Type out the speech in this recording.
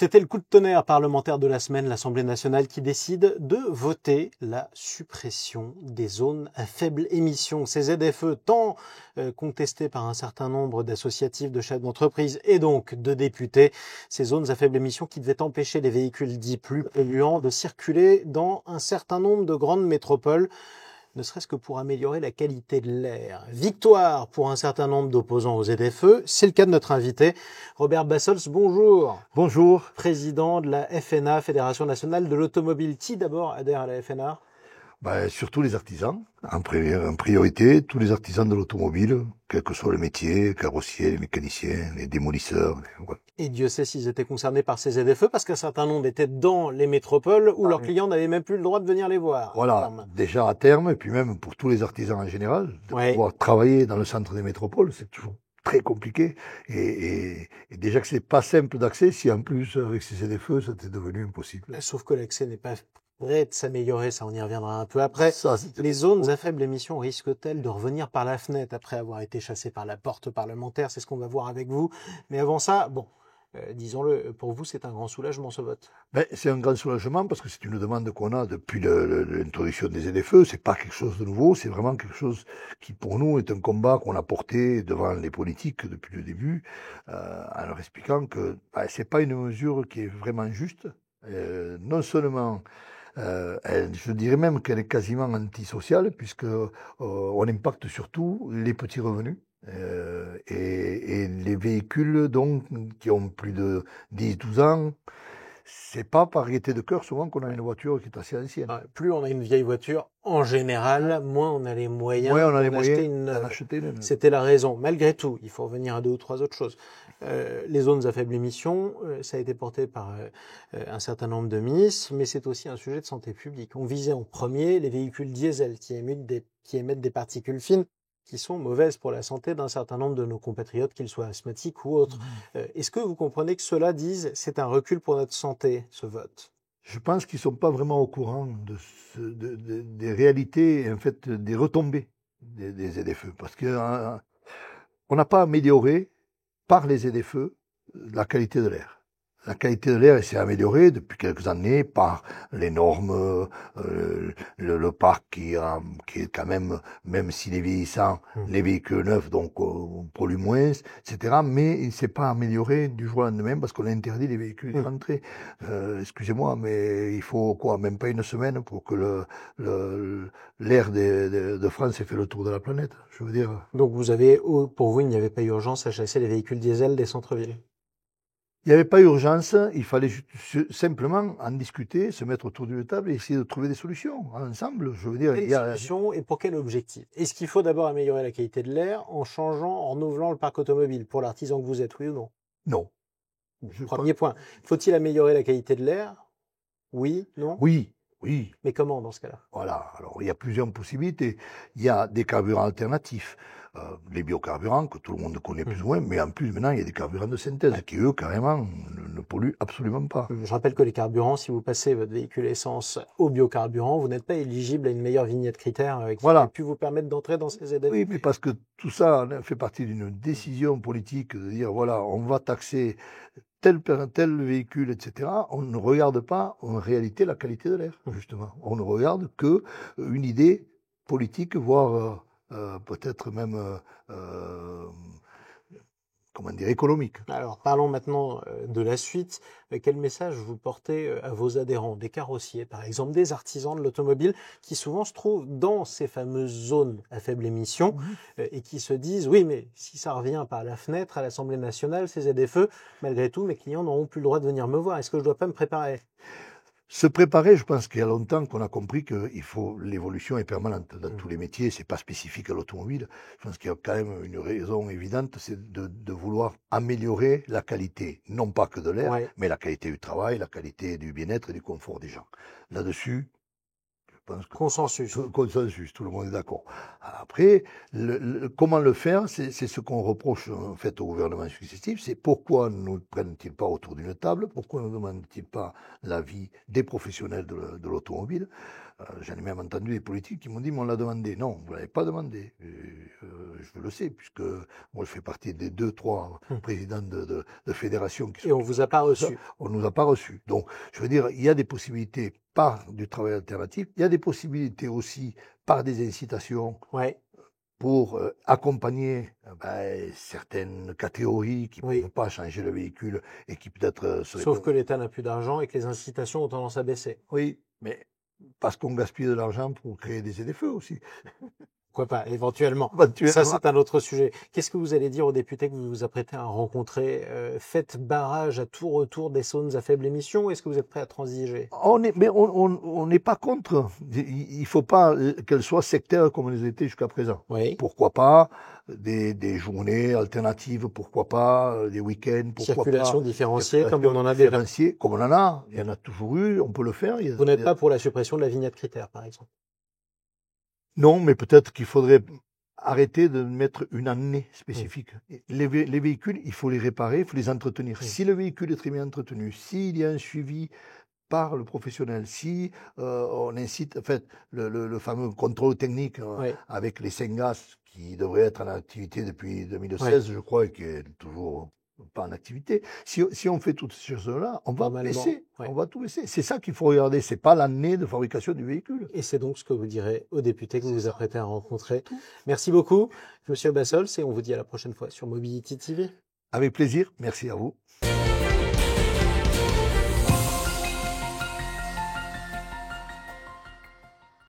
C'était le coup de tonnerre parlementaire de la semaine, l'Assemblée nationale qui décide de voter la suppression des zones à faible émission. Ces ZFE tant contestés par un certain nombre d'associatifs, de chefs d'entreprise et donc de députés. Ces zones à faible émission qui devaient empêcher les véhicules dits plus polluants de circuler dans un certain nombre de grandes métropoles, ne serait-ce que pour améliorer la qualité de l'air. Victoire pour un certain nombre d'opposants aux ZFE, c'est le cas de notre invité, Robert Bassols, bonjour. Bonjour. Président de la FNA, Fédération nationale de l'automobile. Qui d'abord adhère à la FNA ? Surtout les artisans, en priorité, tous les artisans de l'automobile, quel que soit le métier, carrossiers, les mécaniciens, les démolisseurs. Voilà. Et Dieu sait s'ils étaient concernés par ces ZFE, parce qu'un certain nombre étaient dans les métropoles où leurs clients n'avaient même plus le droit de venir les voir. Voilà, déjà à terme, et puis même pour tous les artisans en général, de pouvoir travailler dans le centre des métropoles, c'est toujours très compliqué. Et déjà que c'est pas simple d'accès, si en plus avec ces ZFE, c'était devenu impossible. Sauf que l'accès n'est pas prêt de s'améliorer, ça on y reviendra un peu après. Les zones à faible émission risquent-elles de revenir par la fenêtre après avoir été chassées par la porte parlementaire? C'est ce qu'on va voir avec vous. Mais avant ça, disons-le, pour vous, c'est un grand soulagement ce vote. C'est un grand soulagement parce que c'est une demande qu'on a depuis l'introduction des ZFE. C'est pas quelque chose de nouveau, c'est vraiment quelque chose qui, pour nous, est un combat qu'on a porté devant les politiques depuis le début, en leur expliquant que c'est pas une mesure qui est vraiment juste. Non seulement je dirais même qu'elle est quasiment antisociale puisque on impacte surtout les petits revenus et les véhicules donc qui ont plus de 10-12 ans. C'est pas par gaieté de cœur souvent qu'on a une voiture qui est assez ancienne. Plus on a une vieille voiture, en général, moins on a les moyens d'acheter une neuve. C'était la raison. Malgré tout, il faut revenir à deux ou trois autres choses. Les zones à faible émission, ça a été porté par un certain nombre de ministres, mais c'est aussi un sujet de santé publique. On visait en premier les véhicules diesel qui émettent des particules fines qui sont mauvaises pour la santé d'un certain nombre de nos compatriotes, qu'ils soient asthmatiques ou autres. Est-ce que vous comprenez que ceux-là disent c'est un recul pour notre santé, ce vote ? Je pense qu'ils ne sont pas vraiment au courant des réalités, en fait, des retombées des ZFE. Parce qu'on n'a pas amélioré par les ZFE la qualité de l'air. La qualité de l'air s'est améliorée depuis quelques années par les normes, le parc qui est quand même s'il est vieillissant, les véhicules neufs donc polluent moins, etc. Mais il ne s'est pas amélioré du jour au lendemain parce qu'on a interdit les véhicules d'entrée. Excusez-moi, mais il faut même pas une semaine pour que l'air de France ait fait le tour de la planète. Je veux dire. Donc pour vous, il n'y avait pas urgence à chasser les véhicules diesel des centres-villes ? Il n'y avait pas urgence, il fallait simplement en discuter, se mettre autour d'une table et essayer de trouver des solutions ensemble. Je veux dire, des solutions et pour quel objectif ? Est-ce qu'il faut d'abord améliorer la qualité de l'air en renouvelant le parc automobile pour l'artisan que vous êtes, oui ou non ? Non. Premier point. Faut-il améliorer la qualité de l'air ? Oui, non ? Oui. Mais comment dans ce cas-là ? Voilà. Alors il y a plusieurs possibilités. Il y a des carburants alternatifs. Les biocarburants que tout le monde connaît plus ou moins, mais en plus maintenant il y a des carburants de synthèse qui eux carrément ne polluent absolument pas. Je rappelle que les carburants, si vous passez votre véhicule essence au biocarburant, vous n'êtes pas éligible à une meilleure vignette critère qui a pu vous permettre d'entrer dans ces ZFE. Oui, mais parce que tout ça fait partie d'une décision politique de dire voilà, on va taxer tel véhicule, etc. On ne regarde pas en réalité la qualité de l'air, justement. On ne regarde que une idée politique, voire peut-être même économique. Alors parlons maintenant de la suite. Quel message vous portez à vos adhérents, des carrossiers par exemple, des artisans de l'automobile qui souvent se trouvent dans ces fameuses zones à faible émission et qui se disent oui mais si ça revient par la fenêtre à l'Assemblée nationale, ces ZFE, malgré tout mes clients n'auront plus le droit de venir me voir. Est-ce que je dois pas me préparer ? Se préparer, je pense qu'il y a longtemps qu'on a compris que l'évolution est permanente dans tous les métiers, c'est pas spécifique à l'automobile. Je pense qu'il y a quand même une raison évidente, c'est de vouloir améliorer la qualité, non pas que de l'air, mais la qualité du travail, la qualité du bien-être et du confort des gens. Là-dessus, je pense que consensus, tout le monde est d'accord. Après, comment le faire, c'est ce qu'on reproche en fait au gouvernement successif, c'est pourquoi ne nous prennent-ils pas autour d'une table, pourquoi ne demandent-ils pas l'avis des professionnels de l'automobile. J'en ai même entendu des politiques qui m'ont dit mais on l'a demandé. Non, vous ne l'avez pas demandé. je le sais, puisque moi je fais partie des 2-3 présidents de fédérations qui sont... Et on vous a pas reçu. On nous a pas reçus. Donc, je veux dire, il y a des possibilités par du travail alternatif, il y a des possibilités aussi par des incitations Ouais. pour accompagner certaines catégories qui ne Oui. peuvent pas changer le véhicule et qui peut-être seraient... Sauf que l'État n'a plus d'argent et que les incitations ont tendance à baisser. Oui, mais parce qu'on gaspille de l'argent pour créer des ZFE aussi. Pourquoi pas, éventuellement. Éventuellement. Ça, c'est un autre sujet. Qu'est-ce que vous allez dire aux députés que vous vous apprêtez à rencontrer? Faites barrage à tout retour des zones à faible émission ou est-ce que vous êtes prêt à transiger? Mais on n'est pas contre. Il ne faut pas qu'elles soient sectaires comme elles étaient jusqu'à présent. Oui. Pourquoi pas des journées alternatives, pourquoi pas des week-ends, pourquoi Circulation pas différenciée comme on en a déjà. différenciées, comme on en a. Il y en a toujours eu, on peut le faire. Vous n'êtes pas pour la suppression de la vignette critère, par exemple? Non, mais peut-être qu'il faudrait arrêter de mettre une année spécifique. Les véhicules, il faut les réparer, il faut les entretenir. Si le véhicule est très bien entretenu, s'il y a un suivi par le professionnel, si on incite, en fait, le fameux contrôle technique avec les Sengas qui devrait être en activité depuis 2016, je crois, et qui est toujours pas en activité. Si on fait toutes ces choses-là, on va baisser. On va tout baisser. C'est ça qu'il faut regarder. C'est pas l'année de fabrication du véhicule. Et c'est donc ce que vous direz aux députés que vous vous apprêtez à rencontrer. Merci beaucoup, Monsieur Bassols, et on vous dit à la prochaine fois sur Mobility TV. Avec plaisir. Merci à vous.